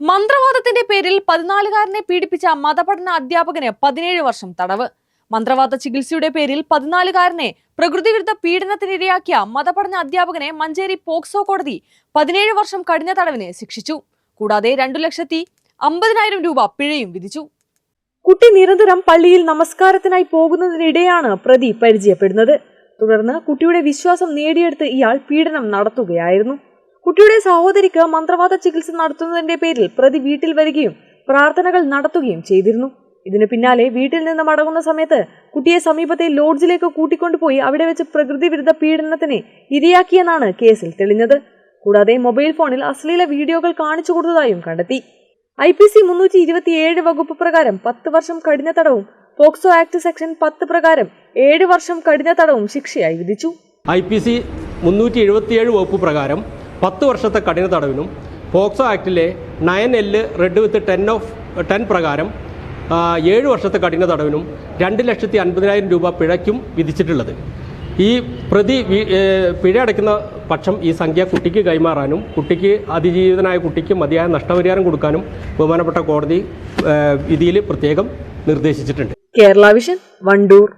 മന്ത്രവാദത്തിന്റെ പേരിൽ 14കാരനെ പീഡിപ്പിച്ച മതപഠന അധ്യാപകന് 17 വർഷം തടവ്. മന്ത്രവാദ ചികിത്സയുടെ പേരിൽ 14കാരനെ പ്രകൃതിവിരുദ്ധ പീഡനത്തിനിരയാക്കിയ മതപഠന അധ്യാപകനെ മഞ്ചേരി പോക്സോ കോടതി 17 വർഷം കഠിന തടവിന് ശിക്ഷിച്ചു. കൂടാതെ 2,50,000 രൂപ പിഴയും വിധിച്ചു. കുട്ടി നിരന്തരം പള്ളിയിൽ നമസ്കാരത്തിനായി പോകുന്നതിനിടെയാണ് പ്രതി പരിചയപ്പെടുന്നത്. തുടർന്ന് കുട്ടിയുടെ വിശ്വാസം നേടിയെടുത്ത് ഇയാൾ പീഡനം നടത്തുകയായിരുന്നു. കുട്ടിയുടെ സഹോദരിക്ക് മന്ത്രവാദ ചികിത്സ നടത്തുന്നതിന്റെ പേരിൽ പ്രതി വീട്ടിൽ വരികയും പ്രാർത്ഥനകൾ നടത്തുകയും ചെയ്തിരുന്നു. ഇതിനു പിന്നാലെ വീട്ടിൽ നിന്ന് മടങ്ങുന്ന സമയത്ത് കുട്ടിയെ സമീപത്തെ ലോഡ്ജിലേക്ക് കൂട്ടിക്കൊണ്ടുപോയി അവിടെ വെച്ച് പ്രകൃതി വിരുദ്ധ പീഡനത്തിന് ഇരയാക്കിയെന്നാണ് കേസിൽ തെളിഞ്ഞത്. കൂടാതെ മൊബൈൽ ഫോണിൽ അശ്ലീല വീഡിയോകൾ കാണിച്ചു കൊടുത്തതായും കണ്ടെത്തി. IPC 327 വകുപ്പ് പ്രകാരം 10 വർഷം കഠിന തടവും പോക്സോ ആക്ട് സെക്ഷൻ 10 പ്രകാരം 7 വർഷം കഠിന തടവും ശിക്ഷയായി വിധിച്ചു. IPC 377 വകുപ്പ് പ്രകാരം 10 വർഷത്തെ കഠിന തടവിനും പോക്സോ ആക്ടിലെ 9L റെഡ് വിത്ത് 10 പ്രകാരം 7 വർഷത്തെ കഠിന തടവിനും 2,50,000 രൂപ പിഴയ്ക്കും വിധിച്ചിട്ടുള്ളത്. ഈ പ്രതി പിഴ അടയ്ക്കുന്ന പക്ഷം ഈ സംഖ്യ കുട്ടിക്ക് കൈമാറാനും കുട്ടിക്ക് അതിജീവിതനായ കുട്ടിക്ക് മതിയായ നഷ്ടപരിഹാരം കൊടുക്കാനും ബഹുമാനപ്പെട്ട കോടതി വിധിയിൽ പ്രത്യേകം നിർദ്ദേശിച്ചിട്ടുണ്ട്. കേരള വിഷൻ, വണ്ടൂർ.